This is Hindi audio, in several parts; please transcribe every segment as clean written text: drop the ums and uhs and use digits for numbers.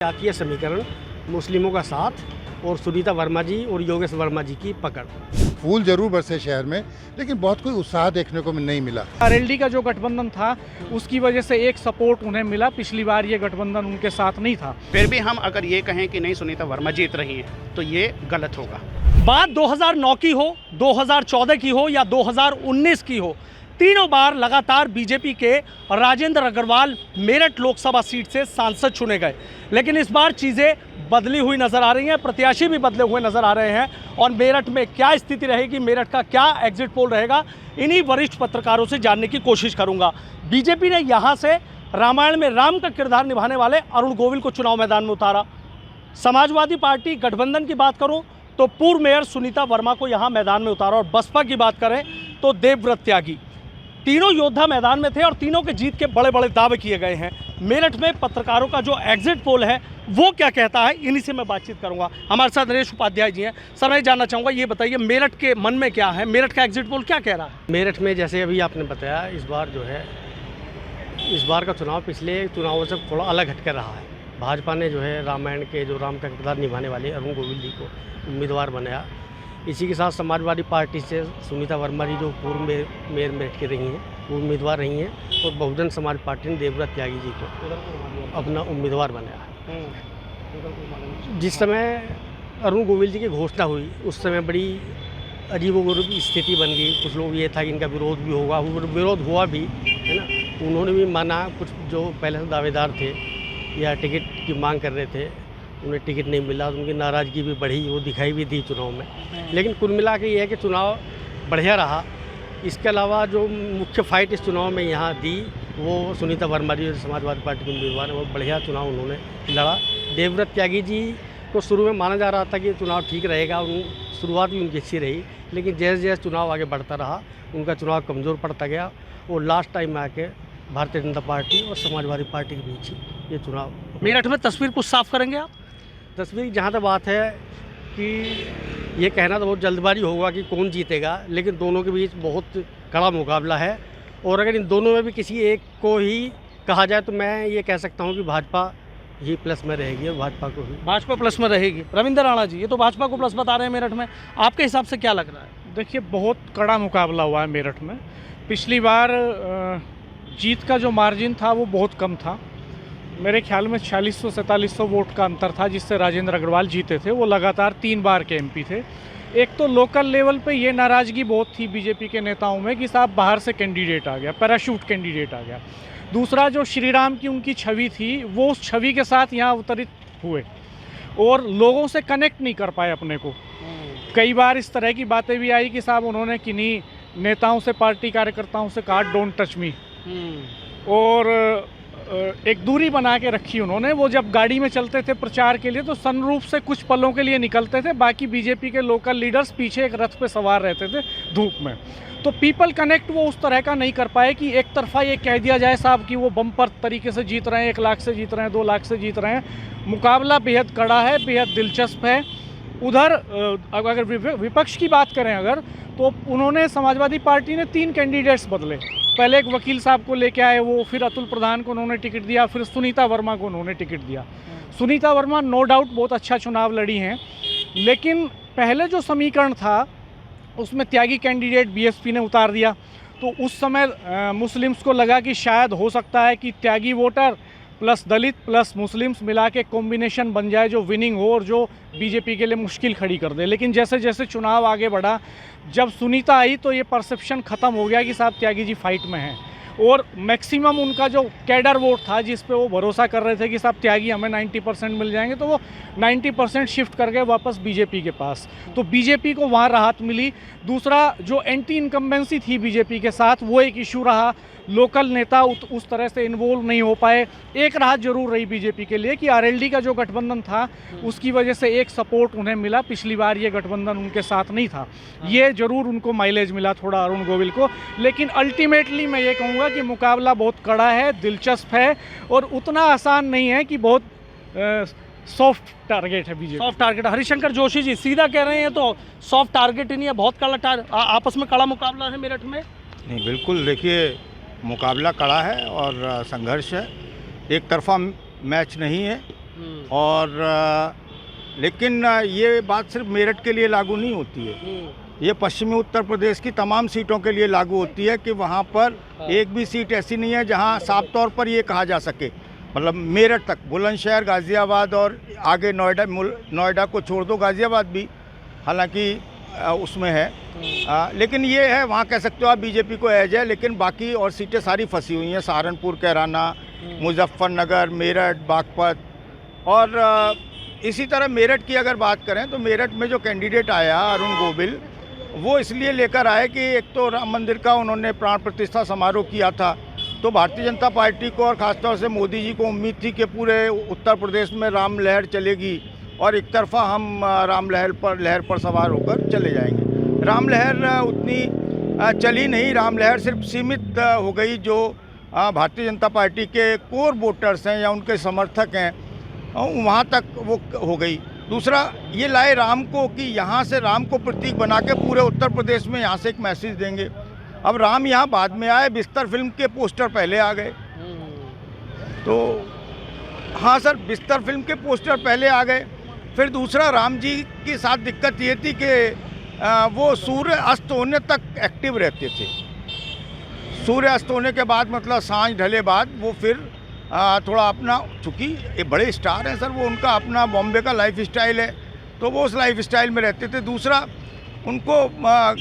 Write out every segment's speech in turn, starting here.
आती है समीकरण मुस्लिमों का साथ और सुनीता वर्मा जी और योगेश वर्मा जी की पकड़। फूल जरूर बरसे शहर में, लेकिन बहुत कोई उत्साह देखने को नहीं मिला। आरएलडी का जो गठबंधन था उसकी वजह से एक सपोर्ट उन्हें मिला। पिछली बार ये गठबंधन उनके साथ नहीं था। फिर भी हम अगर ये कहें कि नहीं सुनीता वर्मा जीत रही हैं तो ये गलत होगा। बात 2009 की हो, 2014 की हो या 2019 की हो, तीनों बार लगातार बीजेपी के राजेंद्र अग्रवाल मेरठ लोकसभा सीट से सांसद चुने गए। लेकिन इस बार चीज़ें बदली हुई नज़र आ रही हैं, प्रत्याशी भी बदले हुए नज़र आ रहे हैं। और मेरठ में क्या स्थिति रहेगी, मेरठ का क्या एग्जिट पोल रहेगा, इन्हीं वरिष्ठ पत्रकारों से जानने की कोशिश करूंगा। बीजेपी ने यहाँ से रामायण में राम का किरदार निभाने वाले अरुण गोविल को चुनाव मैदान में उतारा। समाजवादी पार्टी गठबंधन की बात करूँ तो पूर्व मेयर सुनीता वर्मा को यहाँ मैदान में उतारा। और बसपा की बात करें तो देवव्रत त्यागी। तीनों योद्धा मैदान में थे और तीनों के जीत के बड़े बड़े दावे किए गए हैं। मेरठ में पत्रकारों का जो एग्जिट पोल है वो क्या कहता है, इन्हीं से मैं बातचीत करूंगा। हमारे साथ नरेश उपाध्याय जी हैं। सर, मैं जानना चाहूँगा, ये बताइए मेरठ के मन में क्या है, मेरठ का एग्जिट पोल क्या कह रहा है? मेरठ में जैसे अभी आपने बताया, इस बार जो है इस बार का चुनाव पिछले चुनावों से थोड़ा अलग हटकर रहा है। भाजपा ने जो है रामायण के जो राम का किरदार निभाने वाले अरुण गोविल जी को उम्मीदवार बनाया। इसी के साथ समाजवादी पार्टी से सुनीता वर्मा जी जो पूर्व मेयर मेरठ के रही हैं, वो उम्मीदवार रही हैं। और बहुजन समाज पार्टी ने देवव्रत त्यागी जी को अपना उम्मीदवार बनाया। जिस समय अरुण गोविल जी की घोषणा हुई उस समय बड़ी अजीबोगरीब स्थिति बन गई। कुछ लोग ये था कि इनका विरोध भी होगा, विरोध हुआ भी, है ना। उन्होंने भी माना, कुछ जो पहले से दावेदार थे या टिकट की मांग कर रहे थे, उन्हें टिकट नहीं मिला, उनकी नाराज़गी भी बढ़ी, वो दिखाई भी दी चुनाव में। लेकिन कुल मिला के ये है कि चुनाव बढ़िया रहा। इसके अलावा जो मुख्य फाइट इस चुनाव में यहाँ दी वो सुनीता वर्मा जी समाजवादी पार्टी के उम्मीदवार हैं, वो बढ़िया चुनाव उन्होंने लड़ा। देवव्रत त्यागी जी को शुरू में माना जा रहा था कि चुनाव ठीक रहेगा, शुरुआत भी उनकी अच्छी रही। लेकिन जैसे जैसे चुनाव आगे बढ़ता रहा उनका चुनाव कमज़ोर पड़ता गया और लास्ट टाइम में आके भारतीय जनता पार्टी और समाजवादी पार्टी के बीच ये चुनाव। मेरठ में तस्वीर कुछ साफ करेंगे आप? तस्वीर जहाँ तक बात है कि ये कहना तो बहुत जल्दबाजी होगा कि कौन जीतेगा, लेकिन दोनों के बीच बहुत कड़ा मुकाबला है। और अगर इन दोनों में भी किसी एक को ही कहा जाए तो मैं ये कह सकता हूँ कि भाजपा ही प्लस में रहेगी और भाजपा प्लस में रहेगी। रविंद्र राणा जी, ये तो भाजपा को प्लस बता रहे हैं मेरठ में, आपके हिसाब से क्या लग रहा है? देखिए, बहुत कड़ा मुकाबला हुआ है मेरठ में। पिछली बार जीत का जो मार्जिन था वो बहुत कम था। मेरे ख्याल में 4600-4700 वोट का अंतर था जिससे राजेंद्र अग्रवाल जीते थे। वो लगातार 3 बार के एमपी थे। एक तो लोकल लेवल पे ये नाराज़गी बहुत थी बीजेपी के नेताओं में कि साहब बाहर से कैंडिडेट आ गया, पैराशूट कैंडिडेट आ गया। दूसरा, जो श्री राम की उनकी छवि थी वो उस छवि के साथ यहाँ अवतरित हुए और लोगों से कनेक्ट नहीं कर पाए अपने को। कई बार इस तरह की बातें भी आई कि साहब उन्होंने किन्हीं नेताओं से, पार्टी कार्यकर्ताओं से कहा डोंट टच मी, और एक दूरी बना के रखी उन्होंने। वो जब गाड़ी में चलते थे प्रचार के लिए तो सनरूफ से कुछ पलों के लिए निकलते थे, बाकी बीजेपी के लोकल लीडर्स पीछे एक रथ पे सवार रहते थे धूप में। तो पीपल कनेक्ट वो उस तरह का नहीं कर पाए कि एक तरफा ये कह दिया जाए साहब कि वो बम्पर तरीके से जीत रहे हैं, 1 लाख से जीत रहे हैं, 2 लाख से जीत रहे हैं। मुकाबला बेहद कड़ा है, बेहद दिलचस्प है। उधर अगर विपक्ष की बात करें अगर, तो उन्होंने, समाजवादी पार्टी ने 3 कैंडिडेट्स बदले। पहले एक वकील साहब को लेके आए वो, फिर अतुल प्रधान को उन्होंने टिकट दिया, फिर सुनीता वर्मा को उन्होंने टिकट दिया। सुनीता वर्मा नो डाउट बहुत अच्छा चुनाव लड़ी हैं, लेकिन पहले जो समीकरण था उसमें त्यागी कैंडिडेट बीएसपी ने उतार दिया। तो उस समय मुस्लिम्स को लगा कि शायद हो सकता है कि त्यागी वोटर प्लस दलित प्लस मुस्लिम्स मिला के कॉम्बिनेशन बन जाए जो विनिंग हो और जो बीजेपी के लिए मुश्किल खड़ी कर दे। लेकिन जैसे जैसे चुनाव आगे बढ़ा, जब सुनीता आई तो ये परसेप्शन ख़त्म हो गया कि साहब त्यागी जी फाइट में हैं। और मैक्सिमम उनका जो कैडर वोट था जिस पे वो भरोसा कर रहे थे कि साहब त्यागी हमें 90% मिल जाएंगे, तो वो 90% शिफ्ट कर गए वापस बीजेपी के पास। तो बीजेपी को वहाँ राहत मिली। दूसरा, जो एंटी इनकम्बेंसी थी बीजेपी के साथ, वो एक इशू रहा। लोकल नेता उस तरह से इन्वॉल्व नहीं हो पाए। एक राहत जरूर रही बीजेपी के लिए कि आरएलडी का जो गठबंधन था उसकी वजह से एक सपोर्ट उन्हें मिला। पिछली बार ये गठबंधन उनके साथ नहीं था, ये जरूर उनको माइलेज मिला थोड़ा अरुण गोविल को। लेकिन अल्टीमेटली मैं ये कहूँगा कि मुकाबला बहुत कड़ा है, दिलचस्प है और उतना आसान नहीं है कि बहुत सॉफ्ट टारगेट है BJP. Soft target. Harishankar Joshi ji सीधा कह रहे हैं तो सॉफ्ट टारगेट ही नहीं है, बहुत कड़ा आपस में कड़ा मुकाबला है मेरठ में। नहीं, बिल्कुल, देखिए मुकाबला कड़ा है और संघर्ष है, एक तरफा मैच नहीं है। और लेकिन ये बात सिर्फ मेरठ के लिए लागू नहीं होती है, ये पश्चिमी उत्तर प्रदेश की तमाम सीटों के लिए लागू होती है कि वहाँ पर एक भी सीट ऐसी नहीं है जहाँ साफ तौर पर ये कहा जा सके, मतलब मेरठ तक, बुलंदशहर, गाज़ियाबाद और आगे नोएडा को छोड़ दो, गाज़ियाबाद भी हालांकि उसमें है, लेकिन ये है वहाँ कह सकते हो आप बीजेपी को एज है, लेकिन बाकी और सीटें सारी फंसी हुई हैं, सहारनपुर, कैराना, मुजफ्फरनगर, मेरठ, बागपत। और इसी तरह मेरठ की अगर बात करें तो मेरठ में जो कैंडिडेट आया अरुण गोविल, वो इसलिए लेकर आए कि एक तो राम मंदिर का उन्होंने प्राण प्रतिष्ठा समारोह किया था, तो भारतीय जनता पार्टी को और ख़ासतौर से मोदी जी को उम्मीद थी कि पूरे उत्तर प्रदेश में राम लहर चलेगी और एक तरफा हम राम लहर पर सवार होकर चले जाएंगे। राम लहर उतनी चली नहीं, राम लहर सिर्फ सीमित हो गई जो भारतीय जनता पार्टी के कोर वोटर्स हैं या उनके समर्थक हैं वहाँ तक वो हो गई। दूसरा ये लाए राम को कि यहाँ से राम को प्रतीक बना के पूरे उत्तर प्रदेश में यहाँ से एक मैसेज देंगे। अब राम यहाँ बाद में आए, बिस्तर फिल्म के पोस्टर पहले आ गए। तो हाँ सर, बिस्तर फिल्म के पोस्टर पहले आ गए। फिर दूसरा, राम जी के साथ दिक्कत ये थी कि वो सूर्य अस्त होने तक एक्टिव रहते थे। सूर्य अस्त होने के बाद मतलब सांझ ढले बाद वो फिर थोड़ा अपना, चूँकि ये बड़े स्टार हैं सर, वो उनका अपना बॉम्बे का लाइफ स्टाइल है, तो वो उस लाइफ स्टाइल में रहते थे। दूसरा, उनको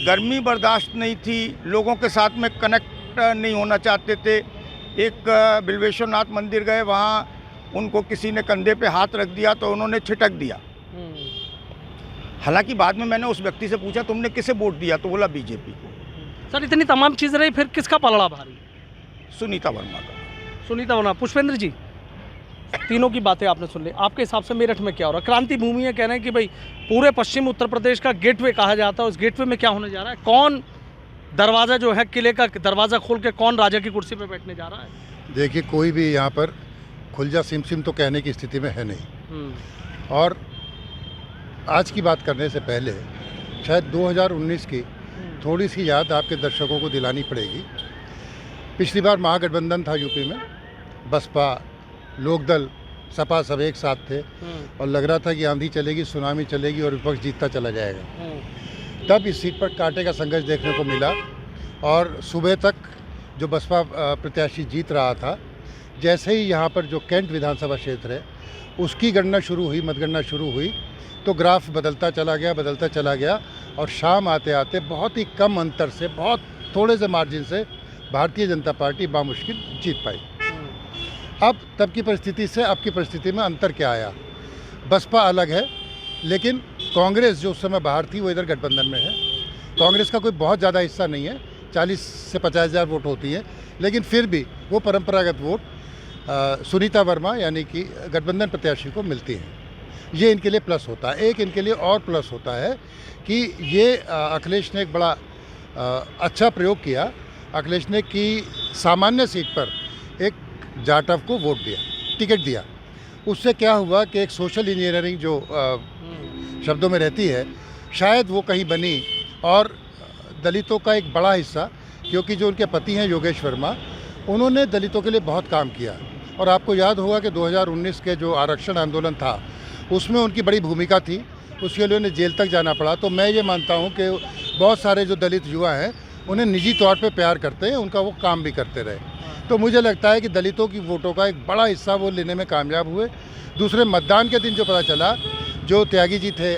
गर्मी बर्दाश्त नहीं थी, लोगों के साथ में कनेक्ट नहीं होना चाहते थे। एक बिल्वेश्वरनाथ मंदिर गए, वहाँ उनको किसी ने कंधे पे हाथ रख दिया तो उन्होंने छिटक दिया। हालांकि बाद में मैंने उस व्यक्ति से पूछा तुमने किसे वोट दिया, तो बोला बीजेपी को। सर इतनी तमाम चीज़ें रही, फिर किसका पलड़ा भारी? सुनीता वर्मा का। सुनीता वर्मा। पुष्पेंद्र जी, तीनों की बातें आपने सुन ली, आपके हिसाब से मेरठ में क्या हो रहा है? क्रांति भूमि है, कह रहे हैं कि भाई पूरे पश्चिम उत्तर प्रदेश का गेटवे कहा जाता है, उस गेटवे में क्या होने जा रहा है? कौन दरवाज़ा जो है, किले का दरवाज़ा खोल के कौन राजा की कुर्सी पे बैठने जा रहा है? देखिए, कोई भी यहाँ पर खुलजा सिम तो कहने की स्थिति में है नहीं। और आज की बात करने से पहले शायद 2019 की थोड़ी सी याद आपके दर्शकों को दिलानी पड़ेगी। पिछली बार महागठबंधन था यूपी में, बसपा, लोकदल, सपा सब एक साथ थे और लग रहा था कि आंधी चलेगी, सुनामी चलेगी और विपक्ष जीतता चला जाएगा। तब इस सीट पर कांटे का संघर्ष देखने को मिला और सुबह तक जो बसपा प्रत्याशी जीत रहा था, जैसे ही यहाँ पर जो कैंट विधानसभा क्षेत्र है उसकी गणना शुरू हुई, मतगणना शुरू हुई, तो ग्राफ बदलता चला गया और शाम आते आते बहुत ही कम अंतर से, बहुत थोड़े से मार्जिन से भारतीय जनता पार्टी बामुश्किल जीत पाई। अब तब की परिस्थिति से अब की परिस्थिति में अंतर क्या आया? बसपा अलग है, लेकिन कांग्रेस जो उस समय बाहर थी वो इधर गठबंधन में है। कांग्रेस का कोई बहुत ज़्यादा हिस्सा नहीं है, 40 से 50 हज़ार वोट होती है, लेकिन फिर भी वो परंपरागत वोट सुनीता वर्मा यानी कि गठबंधन प्रत्याशी को मिलती है। ये इनके लिए प्लस होता है। एक इनके लिए और प्लस होता है कि ये अखिलेश ने एक बड़ा अच्छा प्रयोग किया। अखिलेश ने कि सामान्य सीट पर एक जाटव को वोट दिया, टिकट दिया। उससे क्या हुआ कि एक सोशल इंजीनियरिंग जो शब्दों में रहती है, शायद वो कहीं बनी और दलितों का एक बड़ा हिस्सा, क्योंकि जो उनके पति हैं योगेश वर्मा, उन्होंने दलितों के लिए बहुत काम किया। और आपको याद होगा कि 2019 के जो आरक्षण आंदोलन था उसमें उनकी बड़ी भूमिका थी, उसके लिए उन्हें जेल तक जाना पड़ा। तो मैं ये मानता हूँ कि बहुत सारे जो दलित युवा हैं उन्हें निजी तौर पे प्यार करते हैं, उनका वो काम भी करते रहे। तो मुझे लगता है कि दलितों की वोटों का एक बड़ा हिस्सा वो लेने में कामयाब हुए। दूसरे, मतदान के दिन जो पता चला, जो त्यागी जी थे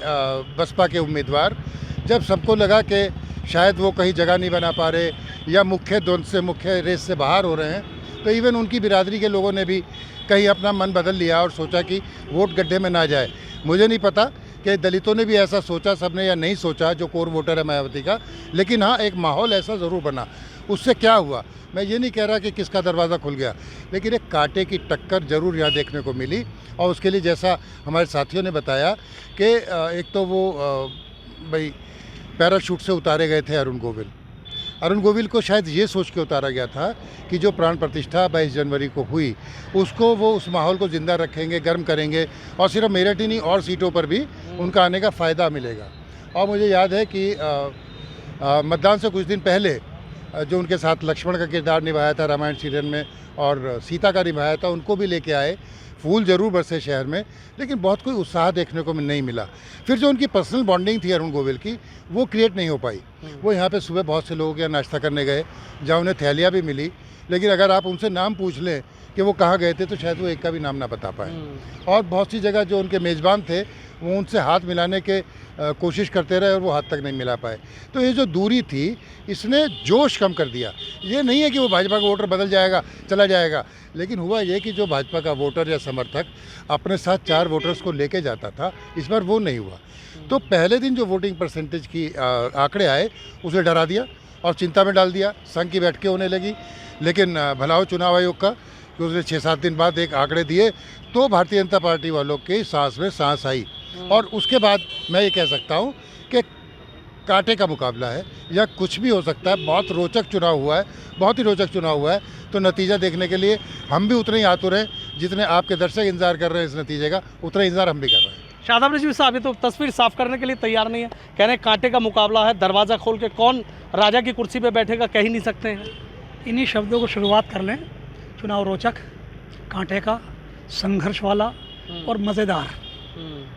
बसपा के उम्मीदवार, जब सबको लगा कि शायद वो कहीं जगह नहीं बना पा रहे या मुख्य द्वंद्व से, मुख्य रेस से बाहर हो रहे हैं, तो इवन उनकी बिरादरी के लोगों ने भी कहीं अपना मन बदल लिया और सोचा कि वोट गड्ढे में ना जाए। मुझे नहीं पता कि दलितों ने भी ऐसा सोचा सबने या नहीं सोचा, जो कोर वोटर है मायावती का, लेकिन हाँ एक माहौल ऐसा ज़रूर बना। उससे क्या हुआ, मैं ये नहीं कह रहा कि किसका दरवाज़ा खुल गया, लेकिन एक कांटे की टक्कर ज़रूर यहाँ देखने को मिली। और उसके लिए जैसा हमारे साथियों ने बताया कि एक तो वो भाई पैराशूट से उतारे गए थे अरुण गोविल को शायद ये सोच के उतारा गया था कि जो प्राण प्रतिष्ठा 22 जनवरी को हुई उसको वो उस माहौल को ज़िंदा रखेंगे, गर्म करेंगे और सिर्फ मेरठ ही नहीं और सीटों पर भी उनका आने का फ़ायदा मिलेगा। और मुझे याद है कि मतदान से कुछ दिन पहले जो उनके साथ लक्ष्मण का किरदार निभाया था रामायण सीरियल में और सीता का निभाया था, उनको भी लेके आए। फूल ज़रूर बरसे शहर में, लेकिन बहुत कोई उत्साह देखने को नहीं मिला। फिर जो उनकी पर्सनल बॉन्डिंग थी अरुण गोविल की, वो क्रिएट नहीं हो पाई। वो यहाँ पे सुबह बहुत से लोगों के यहाँ नाश्ता करने गए, जहाँ उन्हें थैलियाँ भी मिली, लेकिन अगर आप उनसे नाम पूछ लें कि वो कहाँ गए थे तो शायद वो एक का भी नाम ना बता पाए। और बहुत सी जगह जो उनके मेज़बान थे वो उनसे हाथ मिलाने के कोशिश करते रहे और वो हाथ तक नहीं मिला पाए। तो ये जो दूरी थी इसने जोश कम कर दिया। ये नहीं है कि वो भाजपा का वोटर बदल जाएगा, चला जाएगा, लेकिन हुआ ये कि जो भाजपा का वोटर या समर्थक अपने साथ 4 वोटर्स को लेके जाता था, इस बार वो नहीं हुआ। तो पहले दिन जो वोटिंग परसेंटेज की आंकड़े आए उसे डरा दिया और चिंता में डाल दिया। संघ की बैठकें होने लगी, लेकिन भला हो चुनाव आयोग का कि उसने 6-7 दिन बाद एक आंकड़े दिए तो भारतीय जनता पार्टी वालों की सांस में सांस आई। और उसके बाद मैं ये कह सकता हूँ कि कांटे का मुकाबला है या कुछ भी हो सकता है। बहुत रोचक चुनाव हुआ है, बहुत ही रोचक चुनाव हुआ है। तो नतीजा देखने के लिए हम भी उतने ही आतुर हैं जितने आपके दर्शक इंतजार कर रहे हैं इस नतीजे का, उतना इंतजार हम भी कर रहे हैं। शादाब रिजवी साहब, ये तो तस्वीर साफ करने के लिए तैयार नहीं है, कह रहे हैं कांटे का मुकाबला है, दरवाज़ा खोल के कौन राजा की कुर्सी पे बैठेगा कह ही नहीं सकते हैं। इन्हीं शब्दों को शुरुआत कर लें। चुनाव रोचक, कांटे का, संघर्ष वाला और मज़ेदार।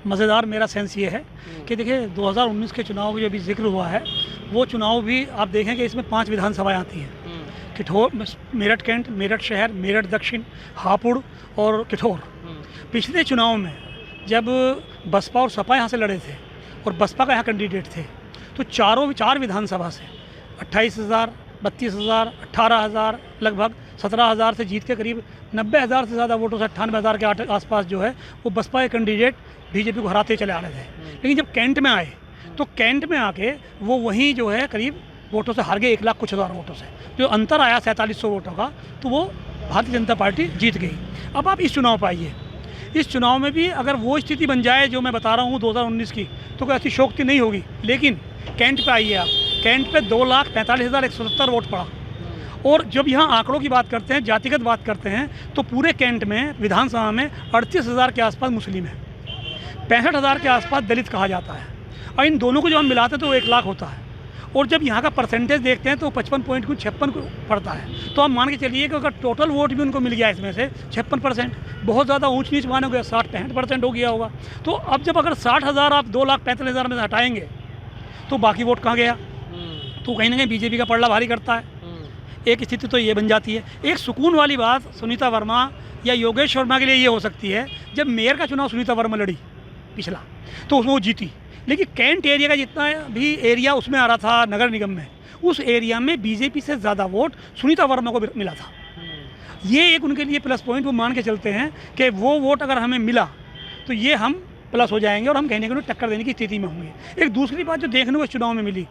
मज़ेदार मेरा सेंस ये है कि देखिए 2019 के चुनाव जो भी जिक्र हुआ है, वो चुनाव भी आप देखें कि इसमें 5 विधानसभाएं आती हैं। किठौर, मेरठ कैंट, मेरठ शहर, मेरठ दक्षिण, हापुड़ और किठौर। पिछले चुनाव में जब बसपा और सपा यहाँ से लड़े थे और बसपा का यहाँ कैंडिडेट थे, तो 4 विधानसभा से 28,000, 32,000, 18,000, लगभग 17,000 से जीत के करीब 90,000 से ज़्यादा वोटों से 98,000 के आसपास जो है वो बसपा के कैंडिडेट बीजेपी को हराते चले आ रहे थे। लेकिन जब कैंट में आए तो कैंट में आके वो वहीं जो है करीब वोटों से हार गए, 1 लाख कुछ हज़ार वोटों से। जो अंतर आया 4700 वोटों का, तो वो भारतीय जनता पार्टी जीत गई। अब आप इस चुनाव पर आइए। इस चुनाव में भी अगर वो स्थिति बन जाए जो मैं बता रहा हूँ 2019 की, तो कोई ऐसी शोक्ति नहीं होगी। लेकिन कैंट पे आइए आप, कैंट पे 2,45,170 वोट पड़ा। और जब यहाँ आंकड़ों की बात करते हैं, जातिगत बात करते हैं, तो पूरे कैंट में विधानसभा में 38,000 के आसपास मुस्लिम है, 65,000 के आसपास दलित कहा जाता है। और इन दोनों को जब हम मिलाते हैं तो 1 लाख होता है। और जब यहाँ का परसेंटेज देखते हैं तो 55.56 पड़ता है। तो आप मान के चलिए कि अगर टोटल वोट भी उनको मिल गया इसमें से 56%, बहुत ज़्यादा ऊंच नीच मान हो गया, 60-65% हो गया होगा। तो अब जब अगर 60,000 आप 2,45,000 में से हटाएंगे तो बाकी वोट कहाँ गया? तो कहीं ना कहीं बीजेपी का पलड़ा भारी करता है। एक स्थिति तो ये बन जाती है। एक सुकून वाली बात सुनीता वर्मा या योगेश वर्मा के लिए ये हो सकती है, जब मेयर का चुनाव सुनीता वर्मा लड़ी पिछला, तो उसमें वो जीती। लेकिन कैंट एरिया का जितना भी एरिया उसमें आ रहा था नगर निगम में, उस एरिया में बीजेपी से ज़्यादा वोट सुनीता वर्मा को मिला था। ये एक उनके लिए प्लस पॉइंट वो मान के चलते हैं कि वो वोट अगर हमें मिला तो ये हम प्लस हो जाएंगे और हम कहीं ना कहीं टक्कर देने की स्थिति में होंगे। एक दूसरी बात जो देखने को इस चुनाव में मिली,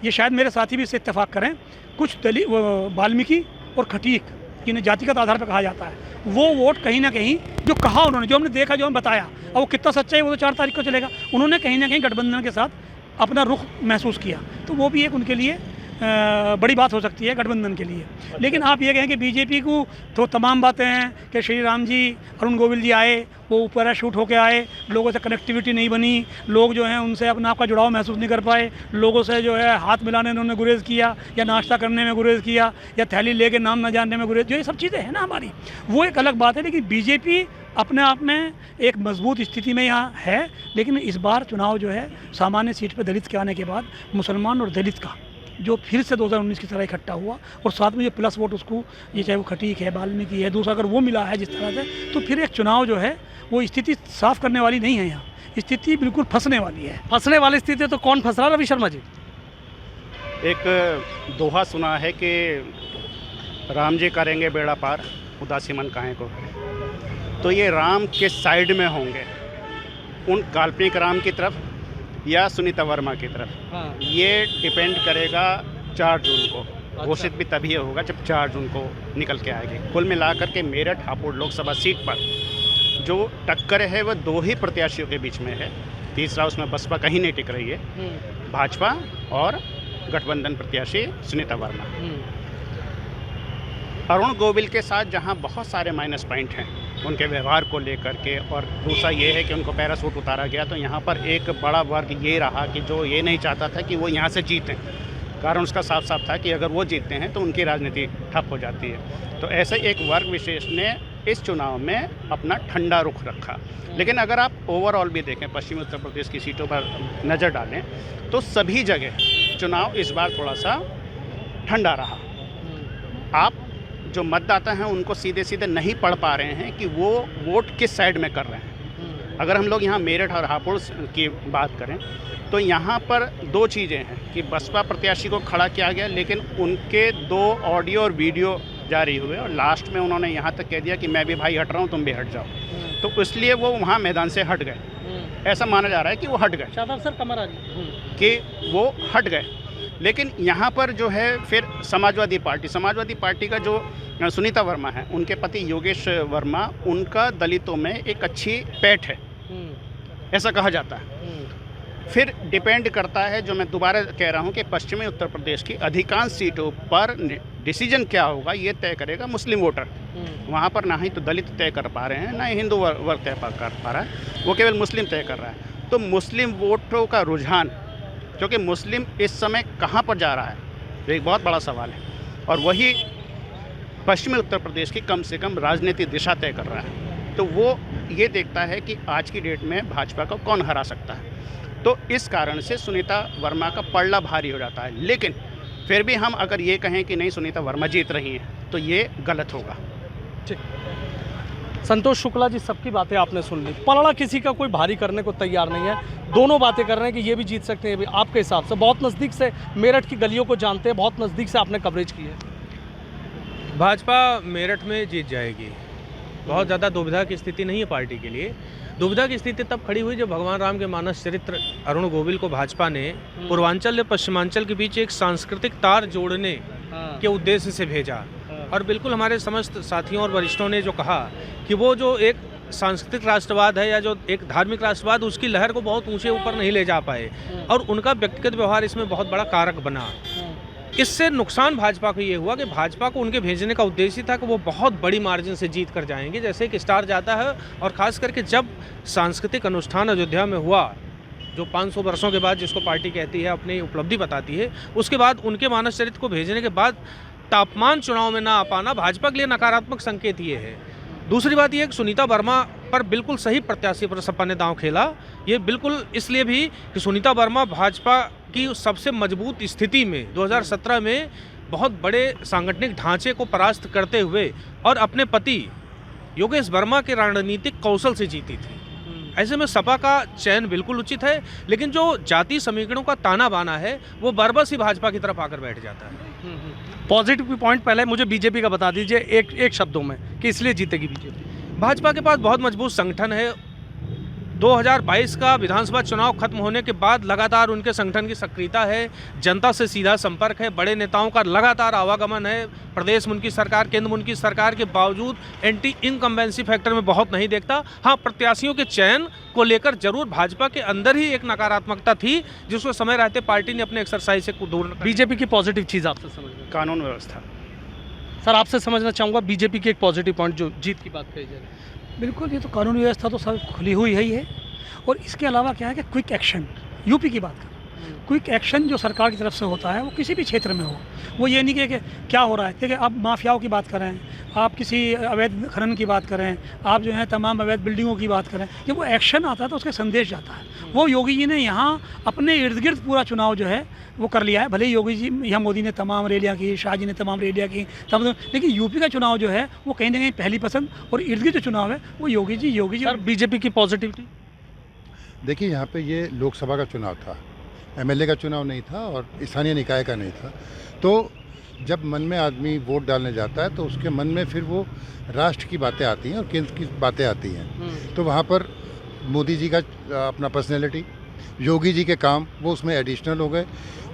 ये शायद मेरे साथी भी इससे इत्तेफाक करें, कुछ दलित वाल्मीकि और खटीक जिन्हें जातिगत आधार पर कहा जाता है, वो वोट कहीं ना कहीं जो कहा उन्होंने, जो हमने देखा, जो हमने बताया, अब वो कितना सच्चा है वो तो 4 तारीख को चलेगा, उन्होंने कहीं ना कहीं गठबंधन के साथ अपना रुख महसूस किया। तो वो भी एक उनके लिए बड़ी बात हो सकती है गठबंधन के लिए। लेकिन आप ये कहें कि बीजेपी को तो तमाम बातें हैं कि श्री राम जी, अरुण गोविल जी आए, वो पैराशूट होके आए, लोगों से कनेक्टिविटी नहीं बनी, लोग जो हैं उनसे अपना आपका जुड़ाव महसूस नहीं कर पाए, लोगों से जो है हाथ मिलाने उन्होंने गुरेज किया या नाश्ता करने में गुरेज किया या थैली लेके नाम न जानने में गुरेज, जो ये सब चीज़ें हैं ना हमारी, वो एक अलग बात है। लेकिन बीजेपी अपने आप में एक मजबूत स्थिति में यहाँ है। लेकिन इस बार चुनाव जो है सामान्य सीट पर दलित के आने के बाद मुसलमान और दलित का जो फिर से 2019 की तरह इकट्ठा हुआ, और साथ में ये प्लस वोट उसको, ये चाहे वो खटीक है, वाल्मीकि है, दूसरा अगर वो मिला है जिस तरह से, तो फिर एक चुनाव जो है वो स्थिति साफ करने वाली नहीं है। यहाँ स्थिति बिल्कुल फंसने वाली है। फंसने वाली स्थिति तो कौन फंस रहा है रवि शर्मा जी? एक दोहा सुना है कि राम जी करेंगे बेड़ा पार, उदासी मन काहे को करे। तो ये राम के साइड में होंगे, उन काल्पनिक राम की तरफ या सुनीता वर्मा की तरफ। हाँ। ये डिपेंड करेगा 4 जून को। घोषित भी तभी होगा जब 4 जून को निकल के आएगी। कुल मिलाकर के मेरठ हापुड़ लोकसभा सीट पर जो टक्कर है वह 2 ही प्रत्याशियों के बीच में है। तीसरा उसमें बसपा कहीं नहीं टिक रही है, भाजपा और गठबंधन प्रत्याशी सुनीता वर्मा। अरुण गोविल के साथ जहां बहुत सारे माइनस पॉइंट हैं उनके व्यवहार को लेकर के, और दूसरा ये है कि उनको पैरासूट उतारा गया, तो यहाँ पर एक बड़ा वर्ग ये रहा कि जो ये नहीं चाहता था कि वो यहाँ से जीतें। कारण उसका साफ साफ था कि अगर वो जीतते हैं तो उनकी राजनीति ठप हो जाती है। तो ऐसे एक वर्ग विशेष ने इस चुनाव में अपना ठंडा रुख रखा। लेकिन अगर आप ओवरऑल भी देखें, पश्चिमी उत्तर प्रदेश की सीटों पर नज़र डालें, तो सभी जगह चुनाव इस बार थोड़ा सा ठंडा रहा। आप जो मतदाता हैं उनको सीधे सीधे नहीं पढ़ पा रहे हैं कि वो वोट किस साइड में कर रहे हैं। अगर हम लोग यहाँ मेरठ और हापुड़ की बात करें तो यहाँ पर दो चीज़ें हैं कि बसपा प्रत्याशी को खड़ा किया गया, लेकिन उनके 2 ऑडियो और वीडियो जारी हुए और लास्ट में उन्होंने यहाँ तक कह दिया कि मैं भी भाई हट रहा हूँ, तुम भी हट जाओ। तो इसलिए वो वहाँ मैदान से हट गए। ऐसा माना जा रहा है कि वो हट गए, शादाब सर कमर आ कि वो हट गए। लेकिन यहाँ पर जो है फिर समाजवादी पार्टी का जो सुनीता वर्मा है, उनके पति योगेश वर्मा, उनका दलितों में एक अच्छी पैठ है, ऐसा कहा जाता है। फिर डिपेंड करता है, जो मैं दोबारा कह रहा हूँ कि पश्चिमी उत्तर प्रदेश की अधिकांश सीटों पर डिसीजन क्या होगा ये तय करेगा मुस्लिम वोटर। वहाँ पर ना ही तो दलित तय कर पा रहे हैं, ना ही हिंदू वर्ग तय कर पा रहा है, वो केवल मुस्लिम तय कर रहा है। तो मुस्लिम वोटों का रुझान, क्योंकि मुस्लिम इस समय कहाँ पर जा रहा है, ये एक बहुत बड़ा सवाल है, और वही पश्चिमी उत्तर प्रदेश की कम से कम राजनीतिक दिशा तय कर रहा है। तो वो ये देखता है कि आज की डेट में भाजपा को कौन हरा सकता है। तो इस कारण से सुनीता वर्मा का पलड़ा भारी हो जाता है। लेकिन फिर भी हम अगर ये कहें कि नहीं सुनीता वर्मा जीत रही हैं तो ये गलत होगा। ठीक, संतोष शुक्ला जी, सबकी बातें आपने सुन ली। पलड़ा किसी का कोई भारी करने को तैयार नहीं है, दोनों बातें कर रहे हैं कि ये भी जीत सकते हैं। आपके हिसाब से बहुत नज़दीक से मेरठ की गलियों को जानते हैं, बहुत नज़दीक से आपने कवरेज की है। भाजपा मेरठ में जीत जाएगी, बहुत ज़्यादा दुविधा की स्थिति नहीं है पार्टी के लिए। दुविधा की स्थिति तब खड़ी हुई जब भगवान राम के मानस चरित्र अरुण गोविल को भाजपा ने पूर्वांचल और पश्चिमांचल के बीच एक सांस्कृतिक तार जोड़ने के उद्देश्य से भेजा। और बिल्कुल हमारे समस्त साथियों और वरिष्ठों ने जो कहा कि वो जो एक सांस्कृतिक राष्ट्रवाद है या जो एक धार्मिक राष्ट्रवाद, उसकी लहर को बहुत ऊंचे ऊपर नहीं ले जा पाए, और उनका व्यक्तिगत व्यवहार इसमें बहुत बड़ा कारक बना। इससे नुकसान भाजपा को ये हुआ कि भाजपा को उनके भेजने का उद्देश्य था कि वो बहुत बड़ी मार्जिन से जीत कर जाएंगे, जैसे एक स्टार जाता है। और ख़ास करके जब सांस्कृतिक अनुष्ठान अयोध्या में हुआ, जो 500 वर्षों के बाद जिसको पार्टी कहती है अपनी उपलब्धि बताती है, उसके बाद उनके मानस चरित्र को भेजने के बाद तापमान चुनाव में ना आ पाना भाजपा के लिए नकारात्मक संकेत ये है। दूसरी बात यह कि सुनीता वर्मा पर बिल्कुल सही प्रत्याशी पर सपा ने दांव खेला। ये बिल्कुल इसलिए भी कि सुनीता वर्मा भाजपा की सबसे मजबूत स्थिति में 2017 में बहुत बड़े सांगठनिक ढांचे को परास्त करते हुए और अपने पति योगेश वर्मा के रणनीतिक कौशल से जीती थी। ऐसे में सपा का चयन बिल्कुल उचित है, लेकिन जो जाति समीकरणों का ताना बाना है वो बरबस ही भाजपा की तरफ आकर बैठ जाता है। पॉजिटिव पॉइंट पहले मुझे बीजेपी का बता दीजिए एक शब्दों में कि इसलिए जीतेगी बीजेपी। भाजपा के पास बहुत मजबूत संगठन है। 2022 का विधानसभा चुनाव खत्म होने के बाद लगातार उनके संगठन की सक्रियता है, जनता से सीधा संपर्क है, बड़े नेताओं का लगातार आवागमन है। प्रदेश में उनकी सरकार, केंद्र में उनकी सरकार के बावजूद एंटी इनकम्बेंसी फैक्टर में बहुत नहीं देखता। हाँ, प्रत्याशियों के चयन को लेकर जरूर भाजपा के अंदर ही एक नकारात्मकता थी, जिसको समय रहते पार्टी ने अपने एक्सरसाइज से दूर। बीजेपी की पॉजिटिव चीज़ आपसे समझना, कानून व्यवस्था। सर आपसे समझना चाहूँगा बीजेपी की एक पॉजिटिव पॉइंट जो जीत की बात कही जा रही है। बिल्कुल, ये तो कानूनी व्यवस्था तो सब खुली हुई ही है। और इसके अलावा क्या है कि क्विक एक्शन, यूपी की बात करें, क्विक एक्शन जो सरकार की तरफ से होता है वो किसी भी क्षेत्र में हो, वो ये नहीं कि क्या हो रहा है। देखिए, आप माफियाओं की बात करें, आप किसी अवैध खनन की बात करें, आप जो है तमाम अवैध बिल्डिंगों की बात करें, जब वो एक्शन आता है तो उसका संदेश जाता है। वो योगी जी ने यहाँ अपने इर्द गिर्द पूरा चुनाव जो है वो कर लिया है। भले ही योगी जी, यहाँ मोदी ने तमाम रैलियाँ की, शाह जी ने तमाम रैलियाँ की, लेकिन यूपी का चुनाव जो है वो कहीं ना कहीं पहली पसंद, और इर्द गिर्द जो चुनाव है वो योगी जी। सर बीजेपी की पॉजिटिविटी, देखिए यहाँ पे ये लोकसभा का चुनाव था, एमएलए का चुनाव नहीं था और स्थानीय निकाय का नहीं था। तो जब मन में आदमी वोट डालने जाता है तो उसके मन में फिर वो राष्ट्र की बातें आती हैं और केंद्र की बातें आती हैं। तो वहाँ पर मोदी जी का अपना पर्सनैलिटी, योगी जी के काम, वो उसमें एडिशनल हो गए।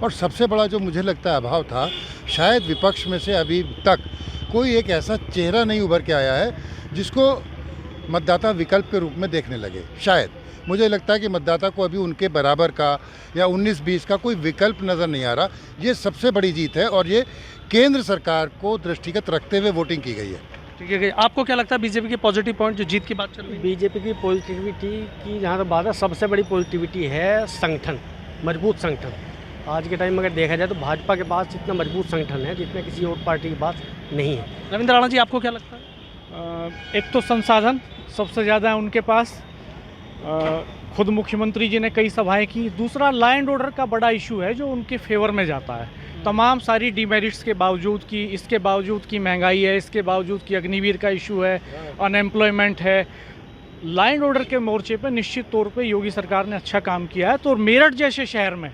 और सबसे बड़ा जो मुझे लगता है अभाव था, शायद विपक्ष में से अभी तक कोई एक ऐसा चेहरा नहीं उभर के आया है जिसको मतदाता विकल्प के रूप में देखने लगे। शायद मुझे लगता है कि मतदाता को अभी उनके बराबर का या 19-20 का कोई विकल्प नज़र नहीं आ रहा। ये सबसे बड़ी जीत है और ये केंद्र सरकार को दृष्टिगत रखते हुए वोटिंग की गई है। ठीक है, आपको क्या लगता है बीजेपी के पॉजिटिव पॉइंट जो जीत की बात चल रही है? बीजेपी की पॉजिटिविटी की जहाँ तक बात है, सबसे बड़ी पॉजिटिविटी है संगठन, मजबूत संगठन। आज के टाइम में अगर देखा जाए तो भाजपा के पास इतना मजबूत संगठन है जितना किसी और पार्टी के पास नहीं है। रविंद्र राणा जी, आपको क्या लगता है? एक तो संसाधन सबसे ज़्यादा है उनके पास, खुद मुख्यमंत्री जी ने कई सभाएं की। दूसरा, लॉ एंड ऑर्डर का बड़ा इशू है जो उनके फेवर में जाता है। तमाम सारी डिमेरिट्स के बावजूद कि इसके बावजूद कि महंगाई है, इसके बावजूद कि अग्निवीर का इशू है, अनएम्प्लॉयमेंट है, लॉ एंड ऑर्डर के मोर्चे पर निश्चित तौर पे योगी सरकार ने अच्छा काम किया है। तो मेरठ जैसे शहर में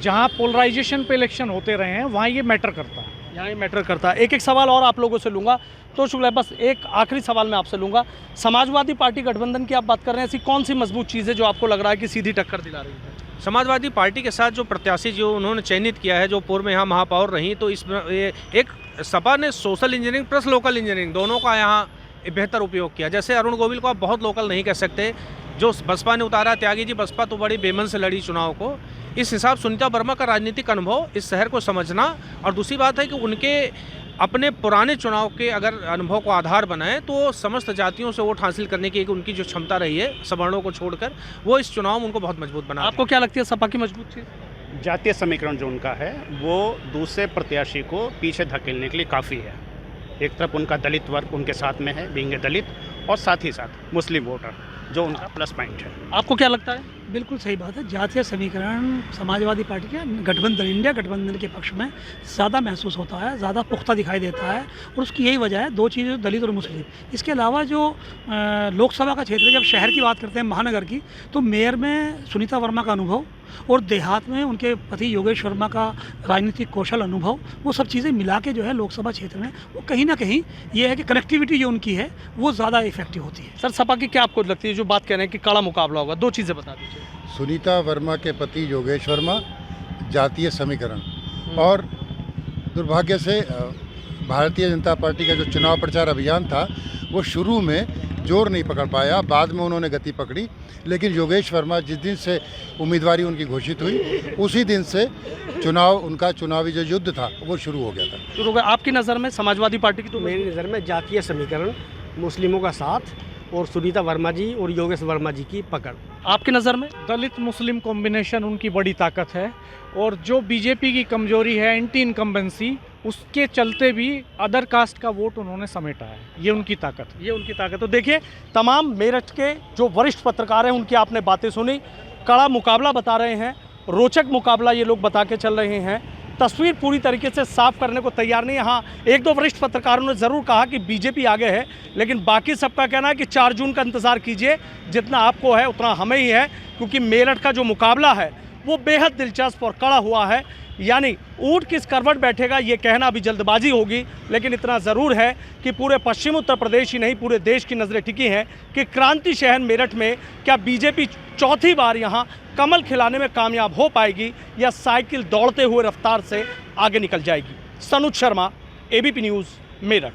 जहाँ पोलराइजेशन पे इलेक्शन होते रहे हैं वहाँ ये मैटर करता है। यहाँ ये मैटर करता है। एक एक सवाल और आप लोगों से लूँगा तो शुक्ला, बस एक आखिरी सवाल मैं आपसे लूँगा। समाजवादी पार्टी गठबंधन की आप बात कर रहे हैं, ऐसी कौन सी मजबूत चीज़ है जो आपको लग रहा है कि सीधी टक्कर दिला रही है? समाजवादी पार्टी के साथ जो प्रत्याशी जो उन्होंने चयनित किया है, जो पूर्व में यहाँ महापौर रही, तो इस एक सपा ने social engineering plus local engineering दोनों का यहाँ बेहतर उपयोग किया। जैसे अरुण गोविल को आप बहुत लोकल नहीं कह सकते, जो बसपा ने उतारा। त्यागी जी, बसपा तो बड़ी बेमन से लड़ी चुनाव को। इस हिसाब सुनीता वर्मा का राजनीतिक अनुभव, इस शहर को समझना, और दूसरी बात है कि उनके अपने पुराने चुनाव के अगर अनुभव को आधार बनाएं तो समस्त जातियों से वोट हासिल करने की उनकी जो क्षमता रही है सवर्णों को छोड़कर, वो इस चुनाव में उनको बहुत मजबूत बना। आपको क्या लगती है सपा की मजबूत चीज़? जातीय समीकरण जो उनका है वो दूसरे प्रत्याशी को पीछे धकेलने के लिए काफ़ी है। एक तरफ उनका दलित वर्ग उनके साथ में है, बीइंग दलित, और साथ ही साथ मुस्लिम वोटर जो उनका प्लस पॉइंट है। आपको क्या लगता है? बिल्कुल सही बात है। जातीय समीकरण समाजवादी पार्टी के गठबंधन, इंडिया गठबंधन के पक्ष में ज़्यादा महसूस होता है, ज़्यादा पुख्ता दिखाई देता है, और उसकी यही वजह है, दो चीज़ें, दलित और मुस्लिम। इसके अलावा जो लोकसभा का क्षेत्र है, जब शहर की बात करते हैं, महानगर की, तो मेयर में सुनीता वर्मा का अनुभव और देहात में उनके पति योगेश वर्मा का राजनीतिक कौशल अनुभव, वो सब चीज़ें मिला के जो है लोकसभा क्षेत्र में वो कहीं ना कहीं ये है कि कनेक्टिविटी जो उनकी है वो ज़्यादा इफेक्टिव होती है। सर, सपा की क्या आपको लगती है जो बात कह रहे हैं कि कड़ा मुकाबला होगा? दो चीज़ें बता दीजिए। सुनीता वर्मा के पति योगेश वर्मा, जातीय समीकरण, और दुर्भाग्य से भारतीय जनता पार्टी का जो चुनाव प्रचार अभियान था वो शुरू में जोर नहीं पकड़ पाया, बाद में उन्होंने गति पकड़ी। लेकिन योगेश वर्मा जिस दिन से उम्मीदवारी उनकी घोषित हुई उसी दिन से उनका चुनावी जो युद्ध था वो शुरू हो गया था। शुरू हो गया। आपकी नज़र में समाजवादी पार्टी की? तो मेरी नज़र में जातीय समीकरण, मुस्लिमों का साथ, और सुनीता वर्मा जी और योगेश वर्मा जी की पकड़। आपकी नज़र में? दलित मुस्लिम कॉम्बिनेशन उनकी बड़ी ताकत है, और जो बीजेपी की कमजोरी है एंटी इनकम्बेंसी, उसके चलते भी अदर कास्ट का वोट उन्होंने समेटा है। ये उनकी ताकत है। ये उनकी ताकत। तो देखिए, तमाम मेरठ के जो वरिष्ठ पत्रकार हैं उनकी आपने बातें सुनी। कड़ा मुकाबला बता रहे हैं, रोचक मुकाबला ये लोग बता के चल रहे हैं। तस्वीर पूरी तरीके से साफ करने को तैयार नहीं है। हाँ, एक दो वरिष्ठ पत्रकारों ने ज़रूर कहा कि बीजेपी आगे है, लेकिन बाकी सबका कहना है कि 4 जून का इंतज़ार कीजिए, जितना आपको है उतना हमें ही है, क्योंकि मेरठ का जो मुकाबला है वो बेहद दिलचस्प और कड़ा हुआ है। यानी ऊँट किस करवट बैठेगा ये कहना अभी जल्दबाजी होगी, लेकिन इतना ज़रूर है कि पूरे पश्चिम उत्तर प्रदेश ही नहीं, पूरे देश की नज़रें टिकी हैं कि क्रांति शहर मेरठ में क्या बीजेपी चौथी बार यहाँ कमल खिलाने में कामयाब हो पाएगी या साइकिल दौड़ते हुए रफ्तार से आगे निकल जाएगी। Sanuj Sharma, ABP news, Meerut.